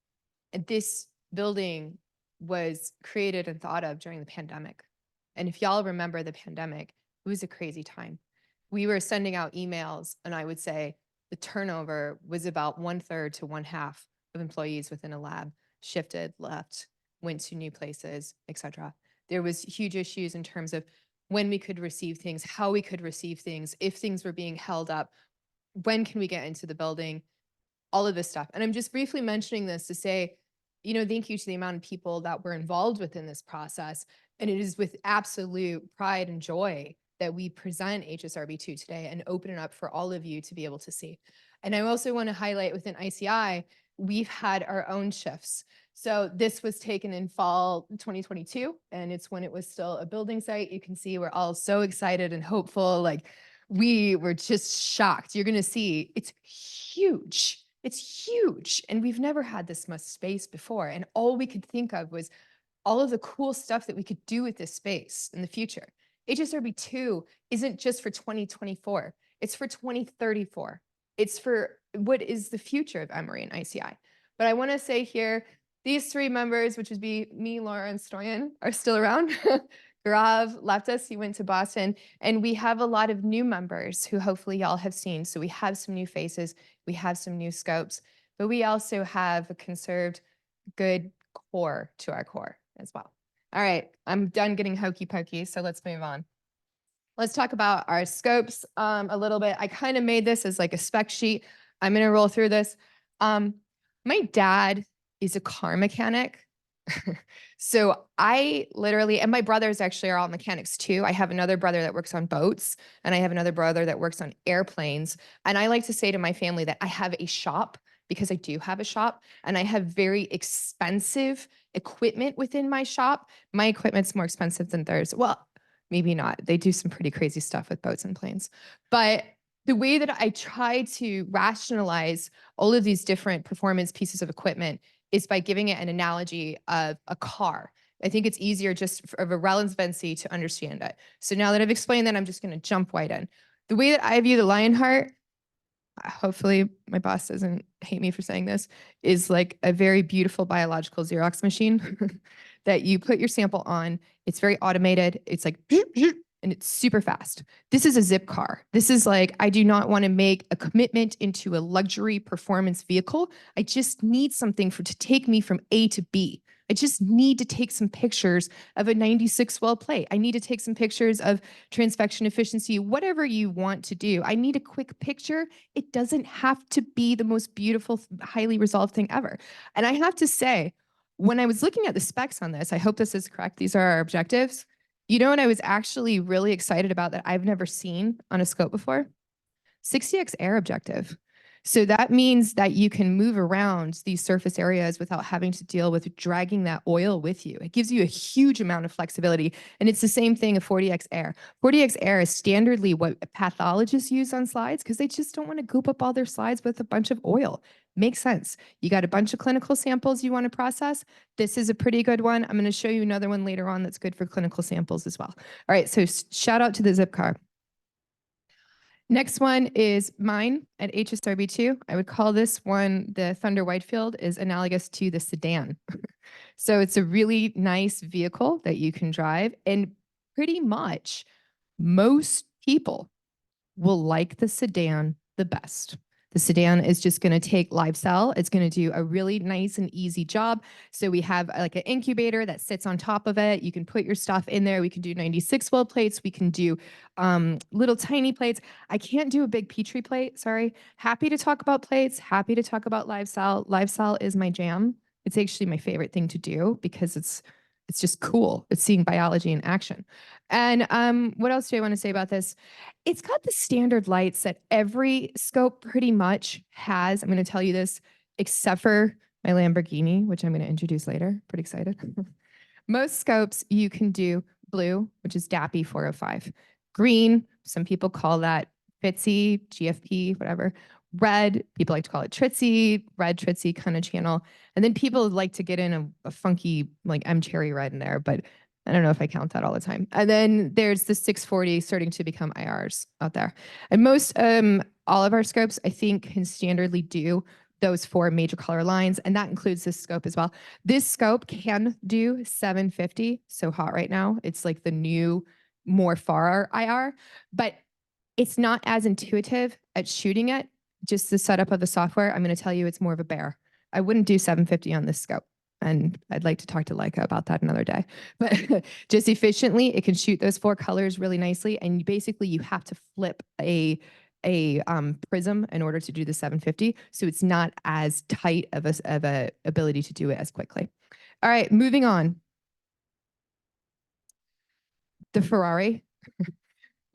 And this building was created and thought of during the pandemic. And if y'all remember the pandemic, it was a crazy time. We were sending out emails, and I would say the turnover was about 1/3 to 1/2 of employees within a lab shifted, left, went to new places, etc. There was huge issues in terms of when we could receive things, how we could receive things, if things were being held up, when can we get into the building, all of this stuff. And I'm just briefly mentioning this to say, thank you to the amount of people that were involved within this process. And it is with absolute pride and joy that we present HSRB II today and open it up for all of you to be able to see. And I also want to highlight within ICI, we've had our own shifts. So this was taken in fall 2022, and it's when it was still a building site. You can see we're all so excited and hopeful. Like, we were just shocked. You're going to see it's huge. It's huge. And we've never had this much space before. And all we could think of was all of the cool stuff that we could do with this space in the future. HSRB II isn't just for 2024. It's for 2034. It's for what is the future of Emory and ICI. But I want to say here, these three members, which would be me, Laura, and Stoyan, are still around. Gaurav left us, he went to Boston, and we have a lot of new members who hopefully y'all have seen. So we have some new faces, we have some new scopes, but we also have a conserved good core to our core as well. All right, I'm done getting hokey pokey, so let's move on. Let's talk about our scopes a little bit. I kind of made this as like a spec sheet. I'm going to roll through this. My dad is a car mechanic. So I literally, and my brothers actually are all mechanics too. I have another brother that works on boats, and I have another brother that works on airplanes. And I like to say to my family that I have a shop because I do have a shop and I have very expensive equipment within my shop. My equipment's more expensive than theirs. Well, maybe not. They do some pretty crazy stuff with boats and planes. But the way that I try to rationalize all of these different performance pieces of equipment is by giving it an analogy of a car. I think it's easier just of a relevancy to understand it. So now that I've explained that, I'm just going to jump right in. The way that I view the Lionheart, hopefully my boss doesn't hate me for saying this, is like a very beautiful biological Xerox machine that you put your sample on. It's very automated. It's like, and it's super fast. This is a zip car. This is like, I do not want to make a commitment into a luxury performance vehicle. I just need something to take me from A to B. I just need to take some pictures of a 96 well plate. I need to take some pictures of transfection efficiency, whatever you want to do. I need a quick picture. It doesn't have to be the most beautiful, highly resolved thing ever. And I have to say, when I was looking at the specs on this, I hope this is correct. These are our objectives. You know what I was actually really excited about that I've never seen on a scope before? 60x air objective. So that means that you can move around these surface areas without having to deal with dragging that oil with you. It gives you a huge amount of flexibility. And it's the same thing of 40x air. 40x air is standardly what pathologists use on slides because they just don't want to goop up all their slides with a bunch of oil. Makes sense. You got a bunch of clinical samples you want to process. This is a pretty good one. I'm going to show you another one later on that's good for clinical samples as well. All right, so shout out to the zip car. Next one is mine at HSRB II. I would call this one, the Thunder Whitefield is analogous to the sedan. So it's a really nice vehicle that you can drive. And pretty much most people will like the sedan the best. The sedan is just going to take live cell. It's going to do a really nice and easy job. So we have like an incubator that sits on top of it. You can put your stuff in there. We can do 96 well plates. We can do little tiny plates. I can't do a big Petri plate. Sorry. Happy to talk about plates. Happy to talk about live cell. Live cell is my jam. It's actually my favorite thing to do because it's just cool. It's seeing biology in action. And what else do I want to say about this? It's got the standard lights that every scope pretty much has. I'm going to tell you this, except for my Lamborghini, which I'm going to introduce later. Pretty excited. Most scopes you can do blue, which is DAPI 405. Green, some people call that FITSI, GFP, whatever. Red, people like to call it Tritzy, red Tritzy kind of channel. And then people like to get in a funky like M Cherry red in there, but I don't know if I count that all the time. And then there's the 640 starting to become IRs out there. And most, all of our scopes, I think, can standardly do those 4 major color lines, and that includes this scope as well. This scope can do 750, so hot right now. It's like the new, more far IR, but it's not as intuitive at shooting it. Just the setup of the software, I'm going to tell you it's more of a bear. I wouldn't do 750 on this scope. And I'd like to talk to Leica about that another day. But just efficiently, it can shoot those 4 colors really nicely. And basically, you have to flip a prism in order to do the 750. So it's not as tight of a ability to do it as quickly. All right, moving on. The Ferrari.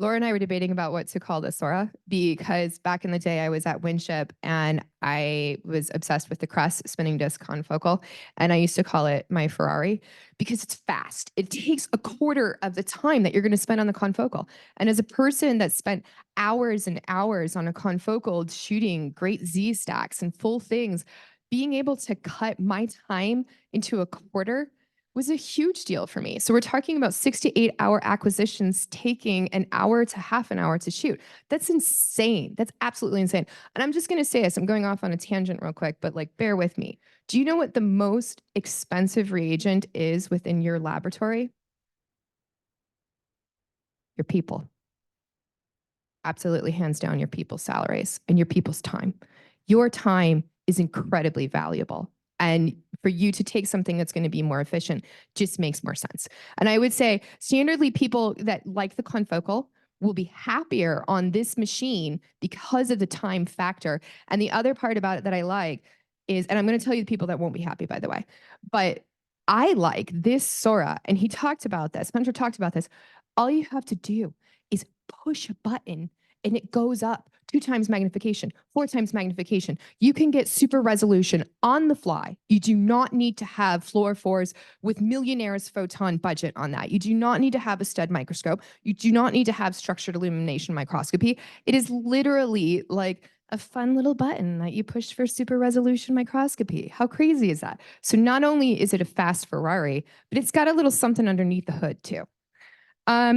Laura and I were debating about what to call this Sora because back in the day I was at Winship and I was obsessed with the Crest spinning disc confocal, and I used to call it my Ferrari because it's fast. It takes a quarter of the time that you're going to spend on the confocal. And as a person that spent hours and hours on a confocal shooting great Z stacks and full things, being able to cut my time into a quarter was a huge deal for me. So we're talking about 6 to 8 hour acquisitions taking an hour to half an hour to shoot. That's insane. That's absolutely insane. And I'm just going to say this, I'm going off on a tangent real quick, but like bear with me. Do you know what the most expensive reagent is within your laboratory? Your people. Absolutely hands down your people's salaries and your people's time. Your time is incredibly valuable. And for you to take something that's going to be more efficient just makes more sense. And I would say standardly people that like the confocal will be happier on this machine because of the time factor. And the other part about it that I like is, and I'm going to tell you the people that won't be happy, by the way, but I like this Sora, and he talked about this, Spencer talked about this. All you have to do is push a button and it goes up 2 times magnification, 4 times magnification. You can get super resolution on the fly. You do not need to have fluorophores with millionaire's photon budget on that. You do not need to have a stud microscope. You do not need to have structured illumination microscopy. It is literally like a fun little button that you push for super resolution microscopy. How crazy is that? So not only is it a fast Ferrari, but it's got a little something underneath the hood too.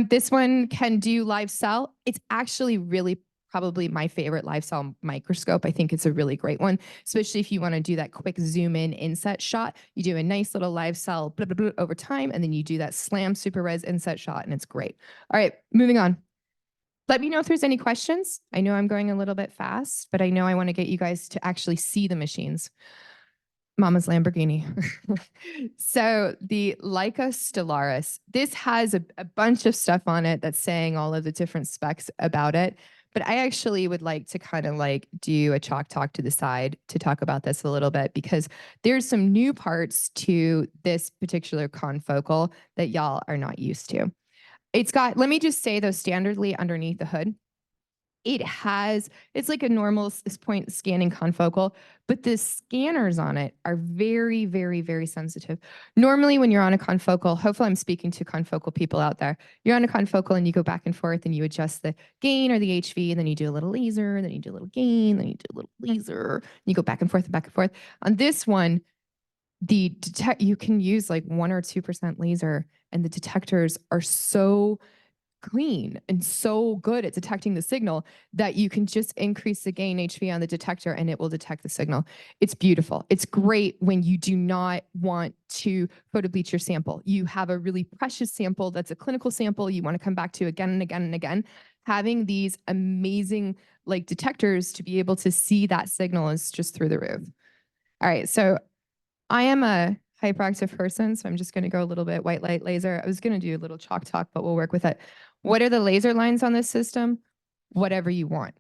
This one can do live cell. It's actually really probably my favorite live cell microscope. I think it's a really great one, especially if you want to do that quick zoom in inset shot. You do a nice little live cell blah, blah, blah, over time, and then you do that slam super res inset shot, and it's great. All right, moving on. Let me know if there's any questions. I know I'm going a little bit fast, but I know I want to get you guys to actually see the machines. Mama's Lamborghini. So the Leica Stellaris, this has a bunch of stuff on it that's saying all of the different specs about it. But I actually would like to kind of like do a chalk talk to the side to talk about this a little bit, because there's some new parts to this particular confocal that y'all are not used to. It's got, let me just say though, standardly underneath the hood, it's like a normal point scanning confocal, but the scanners on it are very, very, very sensitive. Normally when you're on a confocal, hopefully I'm speaking to confocal people out there, you're on a confocal and you go back and forth and you adjust the gain or the HV, and then you do a little laser, then you do a little gain, then you do a little laser, and you go back and forth and back and forth. On this one, you can use like 1 or 2% laser, and the detectors are so clean and so good at detecting the signal that you can just increase the gain HV on the detector and it will detect the signal. It's beautiful. It's great when you do not want to photobleach your sample. You have a really precious sample that's a clinical sample you want to come back to again and again and again. Having these amazing like detectors to be able to see that signal is just through the roof. All right, so I am a hyperactive person, so I'm just going to go a little bit white light laser. I was going to do a little chalk talk, but we'll work with it. What are the laser lines on this system? Whatever you want.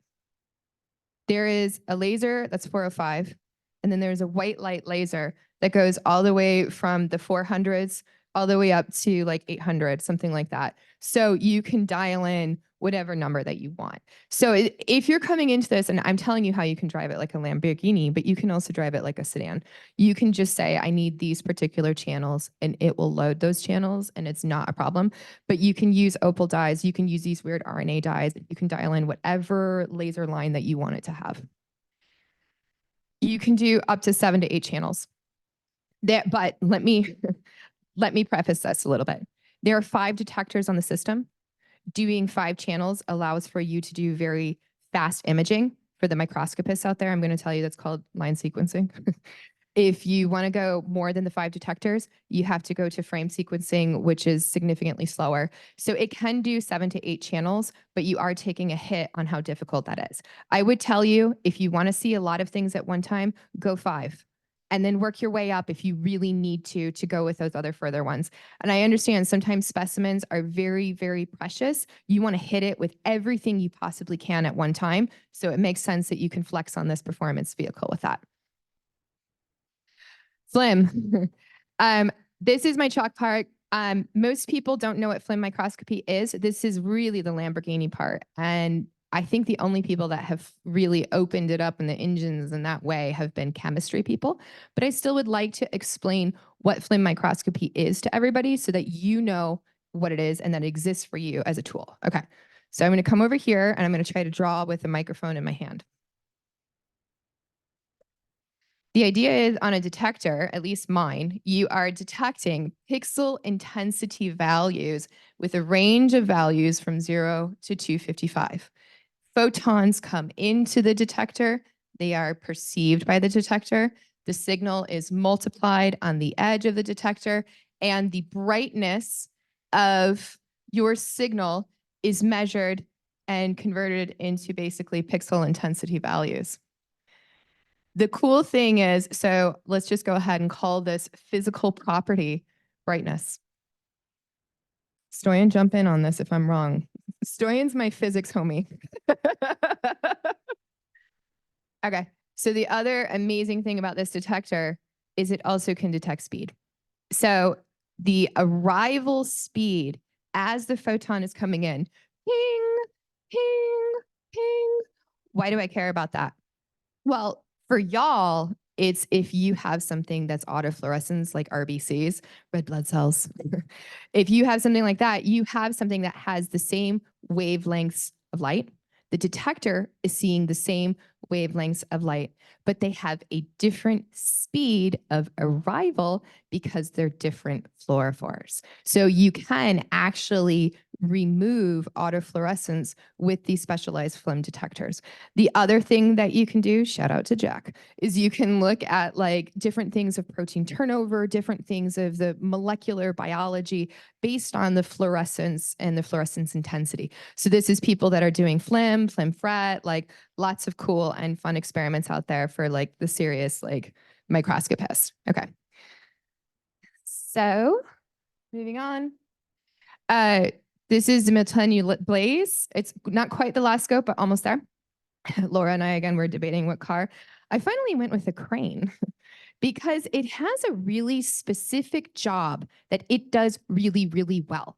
There is a laser that's 405, and then there's a white light laser that goes all the way from the 400s all the way up to like 800, something like that. So you can dial in whatever number that you want. So if you're coming into this, and I'm telling you how you can drive it like a Lamborghini, but you can also drive it like a sedan. You can just say, I need these particular channels, and it will load those channels, and it's not a problem. But you can use opal dyes. You can use these weird RNA dyes. You can dial in whatever laser line that you want it to have. You can do up to 7 to 8 channels. But let me preface this a little bit. There are 5 detectors on the system. Doing 5 channels allows for you to do very fast imaging. For the microscopists out there, I'm going to tell you that's called line sequencing. If you want to go more than the 5 detectors, you have to go to frame sequencing, which is significantly slower. So it can do 7 to 8 channels, but you are taking a hit on how difficult that is. I would tell you, if you want to see a lot of things at one time, go 5. And then work your way up if you really need to go with those other further ones. And I understand sometimes specimens are very, very precious. You want to hit it with everything you possibly can at one time. So it makes sense that you can flex on this performance vehicle with that. FLIM. This is my chalk part. Most people don't know what FLIM microscopy is. This is really the Lamborghini part. And I think the only people that have really opened it up in the engines in that way have been chemistry people. But I still would like to explain what FLIM microscopy is to everybody so that you know what it is and that it exists for you as a tool. Okay, so I'm going to come over here and I'm going to try to draw with a microphone in my hand. The idea is on a detector, at least mine, you are detecting pixel intensity values with a range of values from 0 to 255. Photons come into the detector. They are perceived by the detector. The signal is multiplied on the edge of the detector, and the brightness of your signal is measured and converted into basically pixel intensity values. The cool thing is, so let's just go ahead and call this physical property brightness. Stoyan, jump in on this if I'm wrong. Stoyan's my physics homie. Okay, so the other amazing thing about this detector is it also can detect speed. So the arrival speed as the photon is coming in, ping, ping, ping, Why do I care about that? Well, for y'all, it's if you have something that's autofluorescence like RBCs, red blood cells. If you have something like that, you have something that has the same wavelengths of light. The detector is seeing the same wavelengths of light, but they have a different speed of arrival because they're different fluorophores. So you can actually remove autofluorescence with these specialized film detectors. The other thing that you can do, shout out to Jack, is you can look at like different things of protein turnover, different things of the molecular biology based on the fluorescence and the fluorescence intensity. So this is people that are doing flim fret, like lots of cool and fun experiments out there for like the serious like microscopists. Okay. So moving on. This is the Miltenue Blaze. It's not quite the last scope, but almost there. Laura and I, again, were debating what car. I finally went with a crane because it has a really specific job that it does really, really well.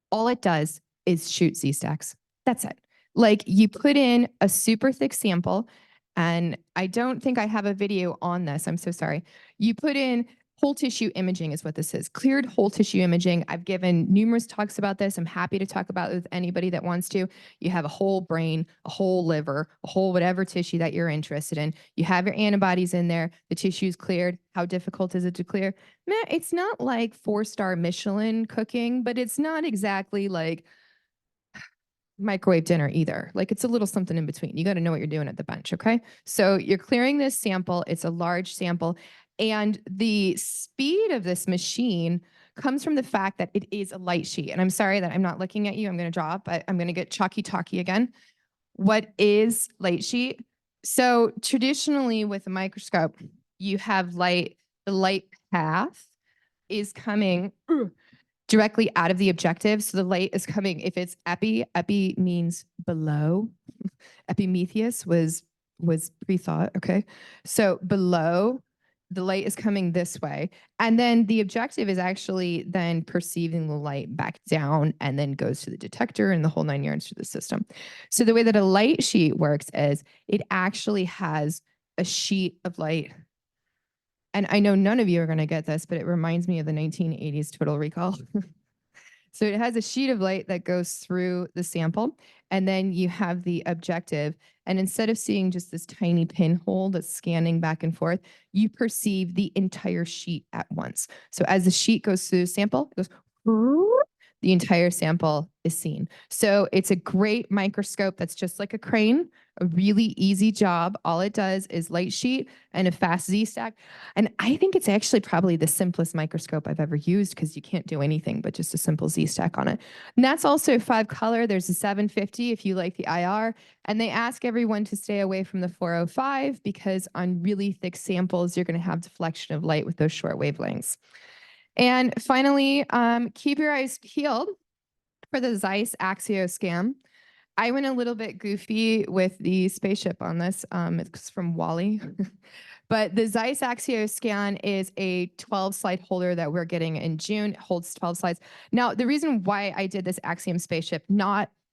All it does is shoot Z-stacks. That's it. Like you put in a super thick sample, and I don't think I have a video on this. I'm so sorry. You put in whole tissue imaging is what this is. Cleared whole tissue imaging. I've given numerous talks about this. I'm happy to talk about it with anybody that wants to. You have a whole brain, a whole liver, a whole whatever tissue that you're interested in. You have your antibodies in there. The tissue's cleared. How difficult is it to clear? Man, it's not like 4-star Michelin cooking, but it's not exactly like microwave dinner either. Like it's a little something in between. You got to know what you're doing at the bench. Okay. So you're clearing this sample. It's a large sample. And the speed of this machine comes from the fact that it is a light sheet. And I'm sorry that I'm not looking at you. I'm going to draw, but I'm going to get chalky talky again. What is light sheet? So traditionally with a microscope, you have light, the light path is coming directly out of the objective. So the light is coming, if it's epi means below. Epimetheus was pre-thought, okay? So below, the light is coming this way. And then the objective is actually then perceiving the light back down and then goes to the detector and the whole 9 yards through the system. So the way that a light sheet works is it actually has a sheet of light. And I know none of you are going to get this, but it reminds me of the 1980s Total Recall. So it has a sheet of light that goes through the sample, and then you have the objective. And instead of seeing just this tiny pinhole that's scanning back and forth, you perceive the entire sheet at once. So as the sheet goes through the sample, it goes, the entire sample is seen. So it's a great microscope that's just like a crane, a really easy job. All it does is light sheet and a fast Z-stack. And I think it's actually probably the simplest microscope I've ever used because you can't do anything but just a simple Z-stack on it. And that's also 5-color. There's a 750 if you like the IR. And they ask everyone to stay away from the 405 because on really thick samples, you're going to have deflection of light with those short wavelengths. And finally, keep your eyes peeled for the Zeiss Axio scan. I went a little bit goofy with the spaceship on this. It's from Wally. But the Zeiss Axio scan is a 12-slide holder that we're getting in June. It holds 12 slides. Now, the reason why I did this Axiom spaceship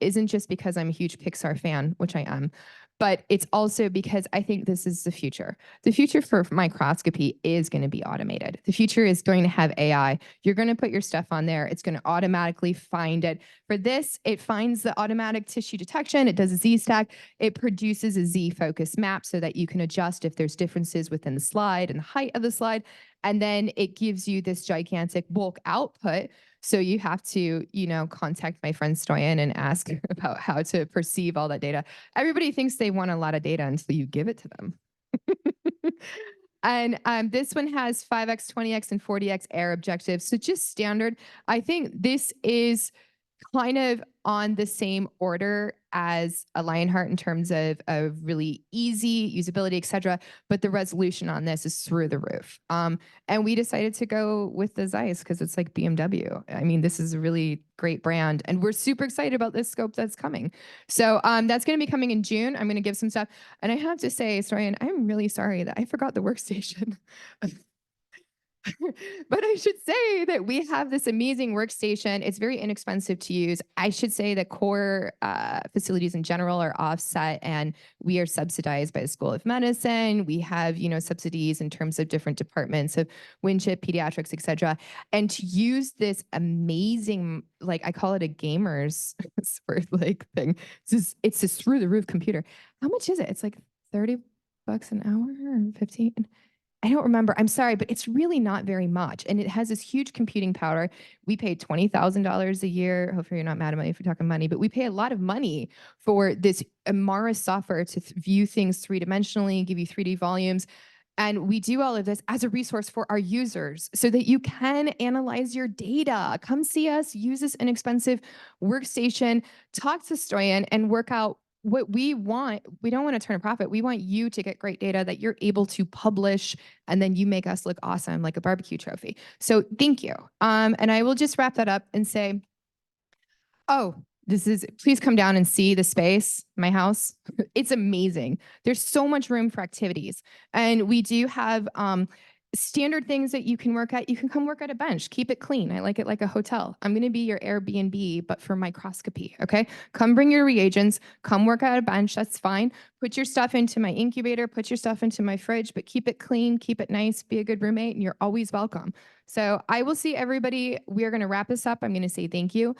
isn't just because I'm a huge Pixar fan, which I am, but it's also because I think this is the future. The future for microscopy is going to be automated. The future is going to have AI. You're going to put your stuff on there. It's going to automatically find it. For this, it finds the automatic tissue detection. It does a Z-stack. It produces a Z-focus map so that you can adjust if there's differences within the slide and the height of the slide. And then it gives you this gigantic bulk output. So you have to, contact my friend Stoyan and ask about how to perceive all that data. Everybody thinks they want a lot of data until you give it to them. And this one has 5x, 20x, and 40x air objectives. So just standard. I think this is kind of on the same order as a Lionheart in terms of really easy usability, et cetera. But the resolution on this is through the roof. And we decided to go with the Zeiss because it's like BMW. I mean, this is a really great brand. And we're super excited about this scope that's coming. So that's going to be coming in June. I'm going to give some stuff. And I have to say, Storian, I'm really sorry that I forgot the workstation. But I should say that we have this amazing workstation. It's very inexpensive to use. I should say that core facilities in general are offset, and we are subsidized by the School of Medicine. We have, subsidies in terms of different departments of Winship, pediatrics, etc. And to use this amazing, like I call it a gamer's sort of like thing. It's this through the roof computer. How much is it? It's like $30 an hour or 15. I don't remember. I'm sorry, but it's really not very much. And it has this huge computing power. We pay $20,000 a year. Hopefully you're not mad at me if you're talking money, but we pay a lot of money for this Amara software to view things three-dimensionally, give you 3D volumes. And we do all of this as a resource for our users so that you can analyze your data. Come see us, use this inexpensive workstation, talk to Stoyan, and work out what we want. We don't want to turn a profit. We want you to get great data that you're able to publish, and then you make us look awesome like a barbecue trophy. So thank you. And I will just wrap that up and say, please come down and see the space, my house. It's amazing. There's so much room for activities. And we do have standard things that you can work at. You can come work at a bench, keep it clean. I like it like a hotel. I'm going to be your Airbnb, but for microscopy. Okay. Come bring your reagents, come work at a bench. That's fine. Put your stuff into my incubator, put your stuff into my fridge, but keep it clean, keep it nice, be a good roommate, and you're always welcome. So I will see everybody. We are going to wrap this up. I'm going to say thank you.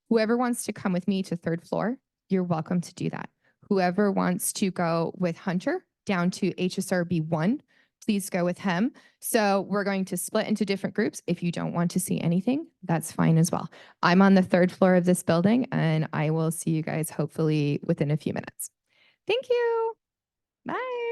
Whoever wants to come with me to third floor, you're welcome to do that. Whoever wants to go with Hunter down to HSRB I, please go with him. So we're going to split into different groups. If you don't want to see anything, that's fine as well. I'm on the third floor of this building, and I will see you guys hopefully within a few minutes. Thank you. Bye.